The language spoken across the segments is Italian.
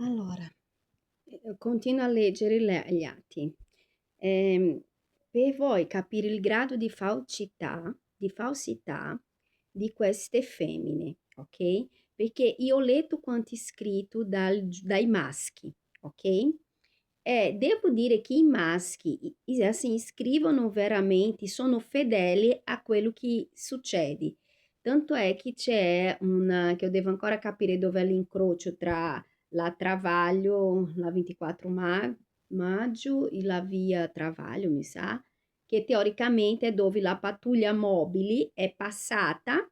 Allora, continuo a leggere gli atti. Ehm, per voi capire il grado di falsità di queste femmine, ok? Perché io ho letto quanto scritto dai maschi, ok? E devo dire che i maschi, assim, scrivono veramente, sono fedeli a quello che succede. Tanto è che c'è che io devo ancora capire dove è l'incrocio tra la Travaglio, la 24 maggio e la via Travaglio, mi sa, che teoricamente è dove la pattuglia mobili è passata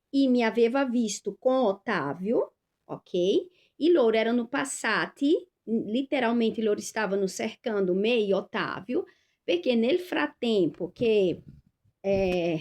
e mi aveva visto con Ottavio, ok? E loro erano passati, letteralmente loro stavano cercando me e Ottavio, perché nel frattempo che eh,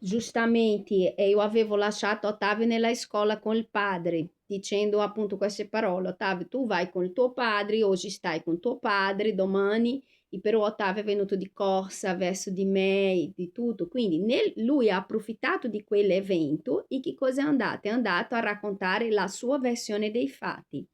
giustamente io avevo lasciato Ottavio nella scuola con il padre, dicendo appunto queste parole: Ottavio, tu vai con il tuo padre, oggi stai con tuo padre, domani, e però Ottavio è venuto di corsa verso di me e di tutto. Quindi lui ha approfittato di quell'evento e che cosa è andato? È andato a raccontare la sua versione dei fatti.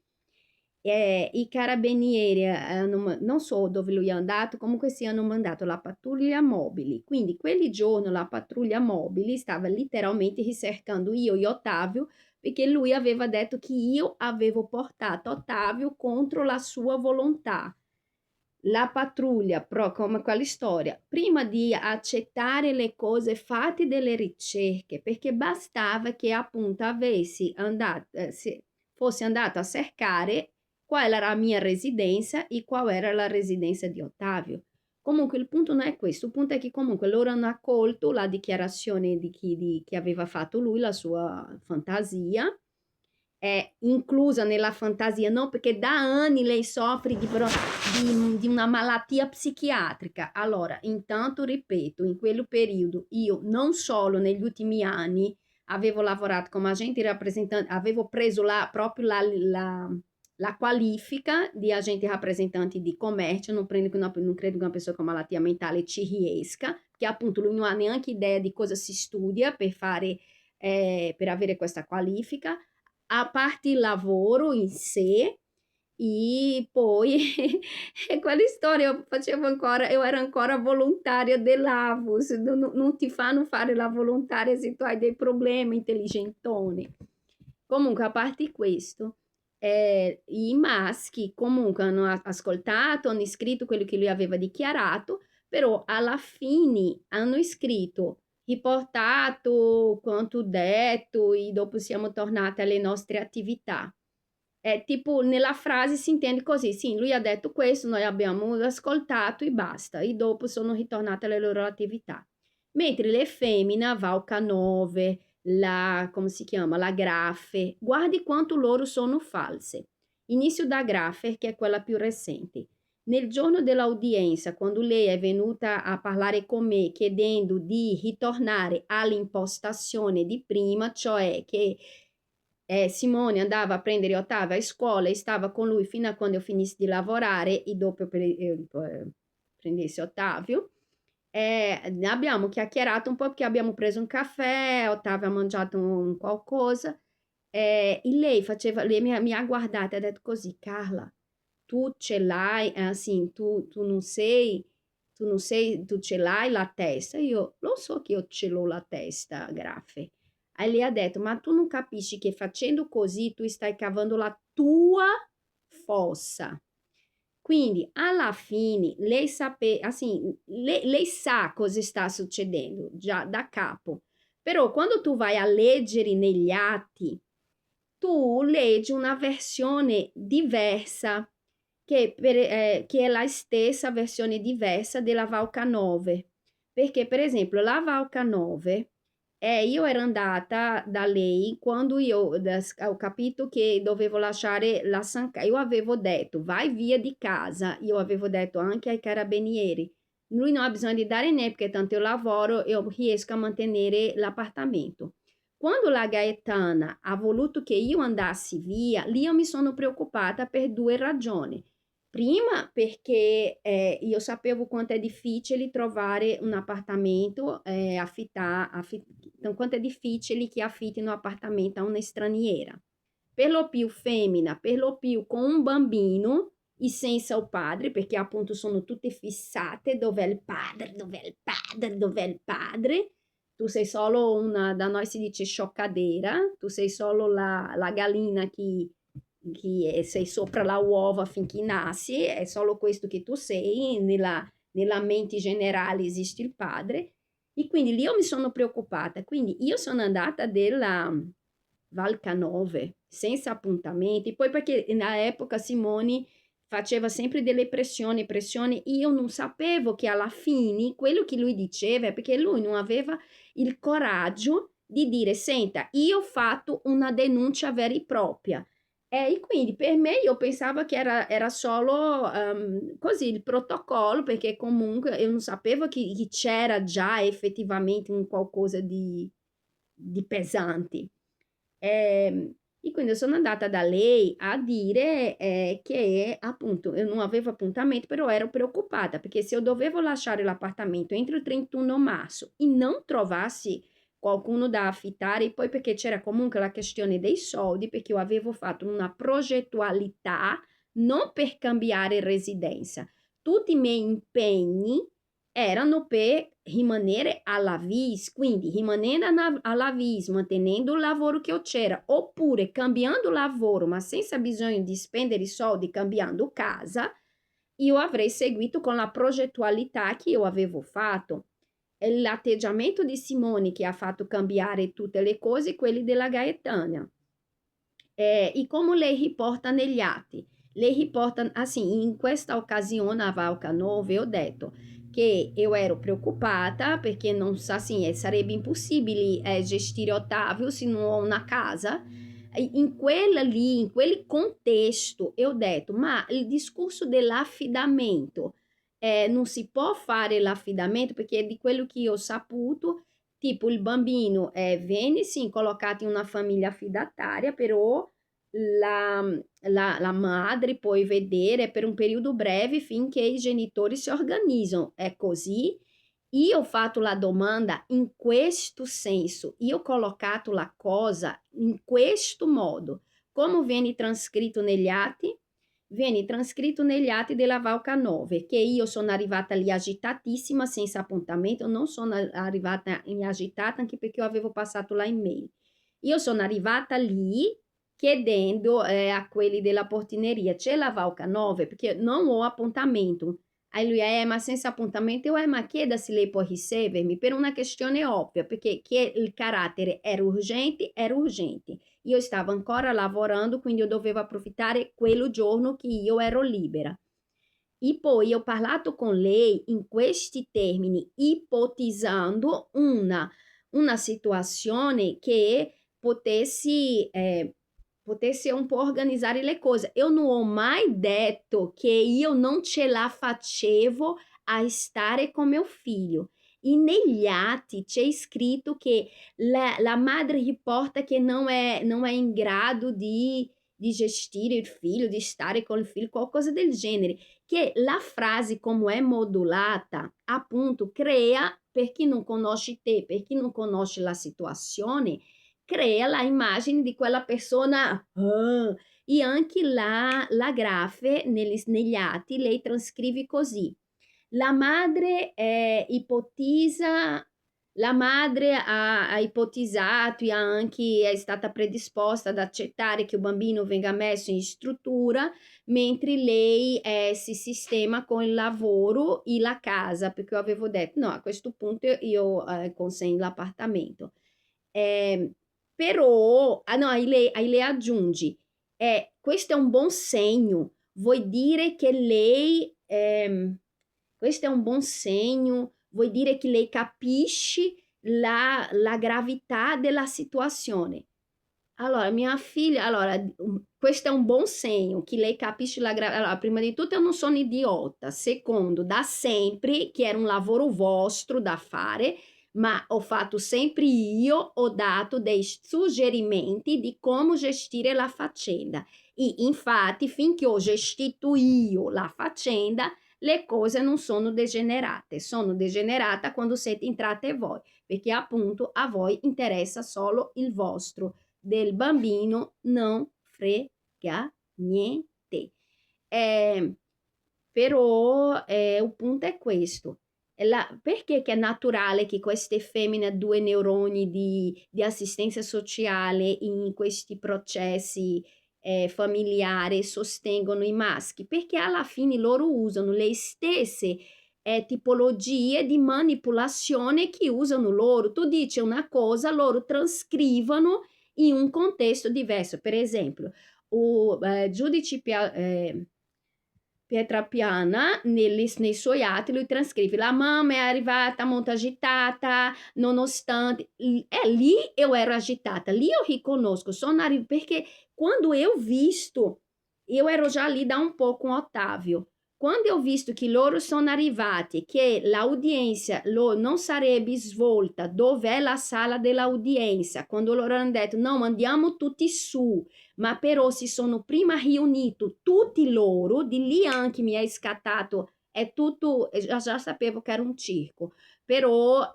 I carabinieri non so dove lui è andato, comunque sì, hanno mandato la pattuglia mobili. Quindi quel giorno la pattuglia mobili stava letteralmente ricercando io e Ottavio perché lui aveva detto che io avevo portato Ottavio contro la sua volontà. La pattuglia, però, come quale storia, prima di accettare le cose, fate delle ricerche, perché bastava che appunto fosse andato a cercare qual era la mia residenza e qual era la residenza di Ottavio. Comunque il punto non è questo, il punto è che comunque loro hanno accolto la dichiarazione di chi aveva fatto lui, la sua fantasia, è inclusa nella fantasia, non perché da anni lei soffre di una malattia psichiatrica. Allora, intanto ripeto, in quel periodo io non solo negli ultimi anni avevo lavorato come agente rappresentante, avevo preso proprio la qualifica di agente rappresentante di commercio, non credo che una persona con malattia mentale ci riesca, che appunto lui non ha neanche idea di cosa si studia per avere questa qualifica, a parte il lavoro in sé, e poi quella storia io ero ancora volontaria dell'AVUS, non ti fanno fare la volontaria se tu hai dei problemi, intelligentone. Comunque, a parte questo, i maschi comunque hanno ascoltato, hanno scritto quello che lui aveva dichiarato, però alla fine hanno scritto riportato quanto detto e dopo siamo tornati alle nostre attività. Tipo, nella frase si intende così: sì, lui ha detto questo, noi abbiamo ascoltato e basta, e dopo sono ritornate alle loro attività. Mentre le femmine, Valcanove, come si chiama, la Graffe, guardi quanto loro sono false. Inizio da Graffe, che è quella più recente. Nel giorno dell'udienza, quando lei è venuta a parlare con me chiedendo di ritornare all'impostazione di prima, cioè che Simone andava a prendere Ottavio a scuola e stava con lui fino a quando io finissi di lavorare e dopo prendessi Ottavio. Ne abbiamo chiacchierato un po' perché abbiamo preso un caffè, Ottavio ha mangiato un qualcosa e lei mi ha guardata e ha detto così: Carla, tu ce l'hai, assim, tu ce l'hai la testa. Io lo so che io ce l'ho la testa, Graffe. Aí lei ha detto: ma tu non capisci che facendo così tu stai cavando la tua fossa. Quindi, alla fine, assim, lei sa cosa sta succedendo già da capo. Però quando tu vai a leggere negli atti, tu leggi una versione diversa, che è la stessa versione diversa della Valcanove. Perché, per esempio, la Valcanove, io ero andata da lei quando ho capito che dovevo lasciare la Sanca. Io avevo detto, vai via di casa. Io avevo detto anche ai carabinieri, lui non ha bisogno di dare niente perché tanto io lavoro e io riesco a mantenere l'appartamento. Quando la Gaetana ha voluto che io andassi via, lì io mi sono preoccupata per due ragioni. Prima perché io sapevo quanto è difficile trovare un appartamento, quanto è difficile che affitti un appartamento a una straniera. per lo più femmina, per lo più con un bambino e senza il padre, perché appunto sono tutte fissate, dov'è il padre, dov'è il padre, dov'è il padre. Tu sei solo una, da noi si dice scioccadeira, tu sei solo la gallina che sei sopra la uova finché nasci, è solo questo che tu sei, nella mente generale esiste il padre, e quindi lì io mi sono preoccupata, quindi io sono andata della Valcanove, senza appuntamenti, poi perché nell'epoca Simoni faceva sempre delle pressioni, io non sapevo che alla fine quello che lui diceva è perché lui non aveva il coraggio di dire, senta, io ho fatto una denuncia vera e propria. E quindi per me io pensavo che era solo così il protocollo, perché comunque io non sapevo che c'era già effettivamente un qualcosa di pesante. E quindi sono andata da lei a dire che appunto io non avevo appuntamento, però ero preoccupata perché se io dovevo lasciare l'appartamento entro il 31 marzo e non trovassi qualcuno da affittare, poi perché c'era comunque la questione dei soldi, perché io avevo fatto una progettualità non per cambiare residenza. Tutti i miei impegni erano per rimanere alla vis, quindi rimanendo alla vis, mantenendo il lavoro che eu c'era, oppure cambiando lavoro, ma senza bisogno di spendere soldi cambiando casa, io avrei seguito con la progettualità che io avevo fatto. È l'atteggiamento di Simone che ha fatto cambiare tutte le cose, quelli della Gaetana. E come lei riporta negli atti? Lei riporta assim, in questa occasione a Valcanove, ho detto che io ero preoccupata perché non sa, assim, sarebbe impossibile gestire Ottavio se non ho una casa. In quella lì, in quel contesto, eu ho detto, ma il discorso dell'affidamento, non si può fare l'affidamento perché di quello che io ho saputo, tipo il bambino viene sì collocato in una famiglia affidataria, però la, la madre può vedere per un periodo breve finché i genitori si organizzano. È così? Io ho fatto la domanda in questo senso, io ho collocato la cosa in questo modo. Come viene trascritto negli atti? Viene trascritto negli atti della Valcanove, che io sono arrivata lì agitatissima, senza appuntamento, non sono arrivata in agitata anche perché io avevo passato la email. Io sono arrivata lì chiedendo a quelli della portineria, c'è la Valcanove? Perché non ho appuntamento. Aí lui, ma senza appuntamento, eu, ma chieda se lei può ricevermi per una questione ovvia, perché che il carattere era urgente, era urgente. Io stavo ancora lavorando, quindi io dovevo approfittare quello giorno che io ero libera. E poi ho parlato con lei in questi termini, ipotizzando una situazione che potesse un po' organizzare le cose. Eu non ho mai detto che io non ce la facevo a stare con mio figlio. E negli atti c'è scritto che la madre riporta che non è in grado di gestire il figlio, di stare con il figlio, qualcosa del genere. Che la frase, come è modulata, appunto, crea, per chi non conosce te, per chi non conosce la situazione, crea la immagine di quella persona. E anche la grafe negli atti, lei trascrive così. La madre ipotizza, la madre ha ipotizzato e anche è stata predisposta ad accettare che il bambino venga messo in struttura, mentre lei si sistema con il lavoro e la casa, perché io avevo detto no, a questo punto io consegno l'appartamento. Eh, Però, no, aí lei aggiunge, questo è un buon segno, vuol dire che lei, questo è un buon segno, vuol dire che lei capisce la gravità della situazione. Allora, mia figlia, allora, questo è un buon segno, che lei capisce la gravità. Allora, prima di tutto, eu non sono idiota. Secondo, da sempre che era un lavoro vostro da fare, ma ho fatto sempre io, ho dato dei suggerimenti di come gestire la faccenda. E infatti, finché ho gestito io la faccenda, le cose non sono degenerate quando siete entrate voi, perché appunto a voi interessa solo il vostro del bambino, não frega niente. Però il punto è questo. Perché che è naturale che queste femmine, 2 neuroni di assistenza sociale in questi processi familiari sostengono i maschi? Perché alla fine loro usano le stesse tipologie di manipolazione che usano loro. Tu dici una cosa, loro trascrivono in un contesto diverso. Per esempio, o giudice Pietrapiana, nei suoi atti, lui trascreve: la mamma è arrivata molto agitata, nonostante. Lì eu ero agitata, lì eu riconosco, perché quando eu visto, eu ero già lì da un po' con Ottavio. Quando eu visto che loro sono arrivati, che l'audienza non sarebbe svolta, dov'è la sala dell'audienza, quando loro hanno detto no, andiamo tutti su, ma però si sono prima riuniti tutti loro, di lì anche mi è scattato, è tutto, già sapevo che era un circo, però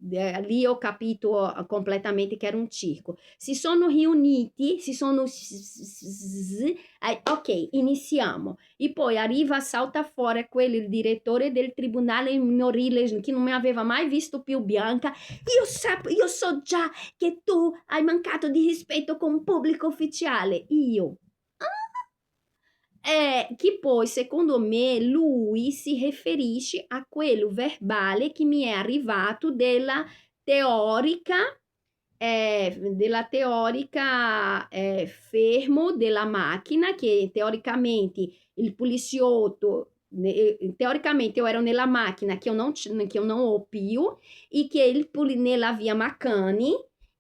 lì ho capito completamente che era un circo. Si sono riuniti, ok, iniziamo. E poi arriva, salta fuori quello, il direttore del tribunale minorile, che non mi aveva mai visto più bianca. Io so già che tu hai mancato di rispetto con un pubblico ufficiale. Io. Che poi, secondo me, lui si riferisce a quello verbale che mi è arrivato teorica, della teorica fermo della macchina, che teoricamente il poliziotto, teoricamente io ero nella macchina che eu não ho più, e che nella via Macani,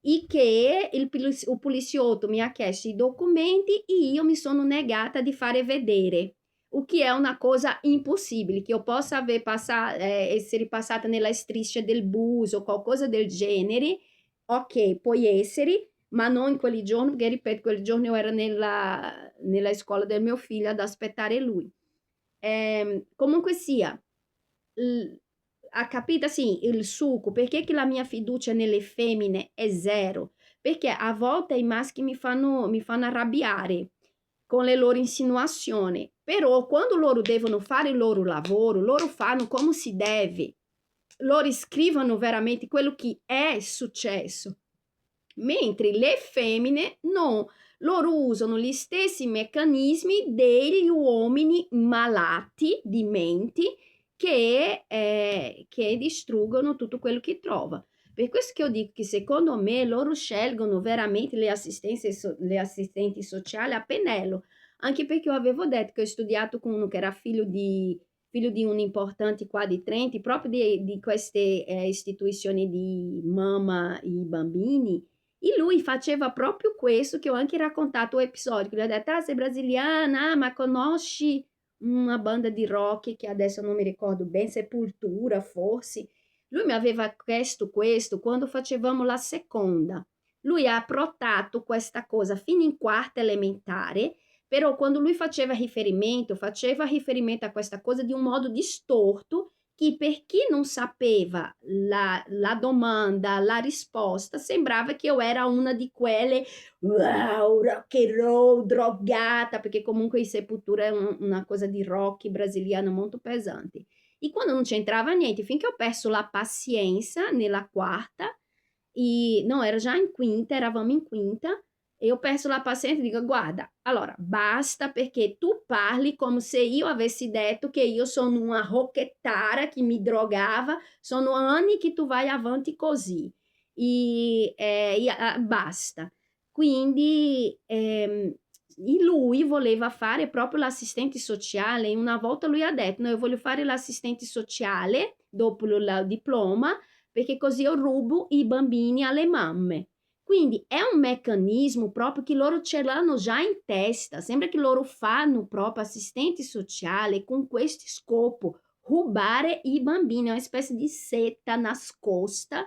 e che o poliziotto mi ha chiesto i documenti e io mi sono negata di fare vedere, o che è una cosa impossibile, che io possa essere passata nella striscia del bus o qualcosa del genere, ok, può essere, ma non in quel giorno, perché ripeto, quel giorno io ero nella scuola del mio figlio ad aspettare lui. Comunque sia, ha capito assim, il succo, perché che la mia fiducia nelle femmine è zero? Perché a volte i maschi mi fanno arrabbiare con le loro insinuazioni, però quando loro devono fare il loro lavoro, loro fanno come si deve, loro scrivono veramente quello che è successo, mentre le femmine no, loro usano gli stessi meccanismi degli uomini malati di menti che distruggono tutto quello che trova. Per questo che io dico che secondo me loro scelgono veramente le assistenti sociali a pennello, anche perché io avevo detto che ho studiato con uno che era figlio di un importante qua di Trento, proprio di queste istituzioni di mamma e bambini, e lui faceva proprio questo, che ho anche raccontato o episodio, che lui ha detto, ah, sei brasiliana, ma conosci una banda di rock che adesso non mi ricordo bene, Sepultura, forse. Lui mi aveva chiesto questo quando facevamo la seconda. Lui ha approttato questa cosa fino in quarta elementare, però quando lui faceva riferimento a questa cosa di un modo distorto, che per chi non sapeva la domanda, la risposta, sembrava che io era una di quelle wow, rock and roll, drogata, perché comunque in Sepultura è una cosa di rock brasiliano molto pesante. E quando non c'entrava niente, finché ho perso la pazienza nella quarta, e no, era già in quinta, eravamo in quinta, e ho perso la pazienza e dico, guarda, allora basta perché tu parli come se io avessi detto che io sono una rocchettara che mi drogava, sono anni che tu vai avanti così, basta. Quindi lui voleva fare proprio l'assistente sociale, e una volta lui ha detto, no, io voglio fare l'assistente sociale dopo il diploma, perché così io rubo i bambini alle mamme. Quindi è un meccanismo proprio che loro ce l'hanno già in testa, sembra che loro fanno proprio assistente sociale con questo scopo, rubare i bambini, è una specie di setta nascosta.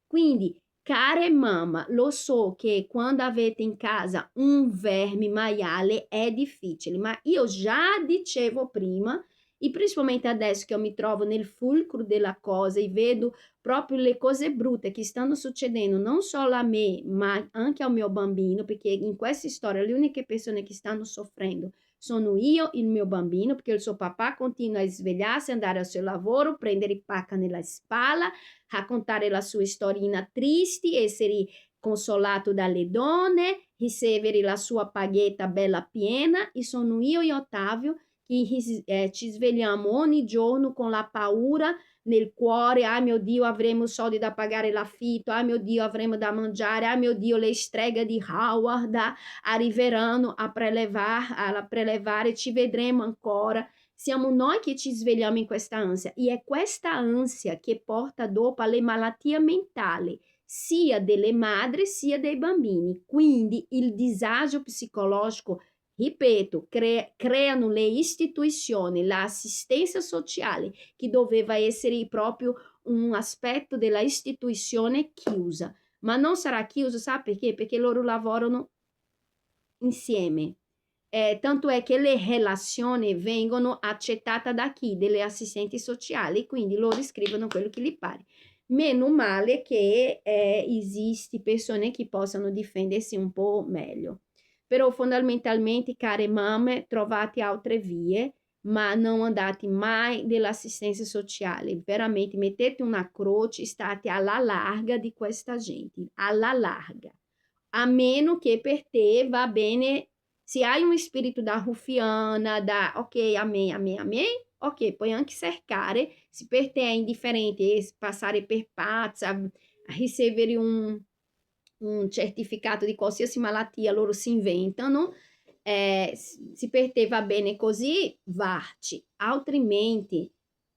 Quindi, care mamma, lo so che quando avete in casa un verme maiale è difficile, ma io già dicevo prima E principalmente adesso che eu mi trovo nel fulcro della cosa e vedo proprio le cose brutte che stanno succedendo non solo a me, ma anche ao mio bambino, perché in questa storia le uniche persone che stanno soffrendo sono io e il mio bambino, perché il suo papà continua a svegliarsi, andare al suo lavoro, prendere pacca nella spalla, raccontare la sua storina triste, essere consolato dalle donne, ricevere la sua paghetta bella piena, e sono io e Ottavio che ci svegliamo ogni giorno con la paura nel cuore, ah mio Dio avremo soldi da pagare l'affitto, ah mio Dio avremo da mangiare, ah mio Dio le streghe di Howard arriveranno a prelevare, ci vedremo ancora. Siamo noi che ci svegliamo in questa ansia e è questa ansia che porta dopo alle malattie mentali sia delle madri sia dei bambini. Quindi il disagio psicologico, ripeto, creano le istituzioni, l'assistenza sociale, che doveva essere proprio un aspetto della istituzione chiusa. Ma non sarà chiuso, sabe perché? Perché loro lavorano insieme. Tanto è che le relazioni vengono accettate da chi? Delle assistenti sociali, quindi loro scrivono quello che gli pare. Meno male che esiste persone che possano difendersi un po' meglio. Però fondamentalmente, care mamme, trovate altre vie, ma non andate mai dell'assistenza sociale. Veramente mettete una croce, state alla larga di questa gente, alla larga. A meno che per te va bene, se hai un spirito da ruffiana, da ok, amém, amém, amém, ok, puoi anche cercare, se per te è indifferente passare per pazza, ricevere un certificato di qualsiasi malattia, loro si inventano, se per te va bene così, varci, altrimenti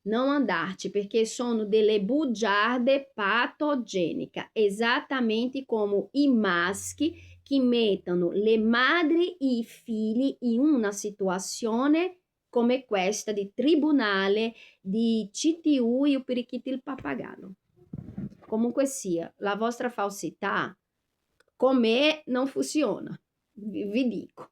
não andarci, perché sono delle bugiarde patogeniche, esattamente come i maschi che mettono le madri e i figli in una situazione come questa di tribunale, di CTU e o perichito il pappagallo. Comunque sia, la vostra falsità con me non funziona, vi dico.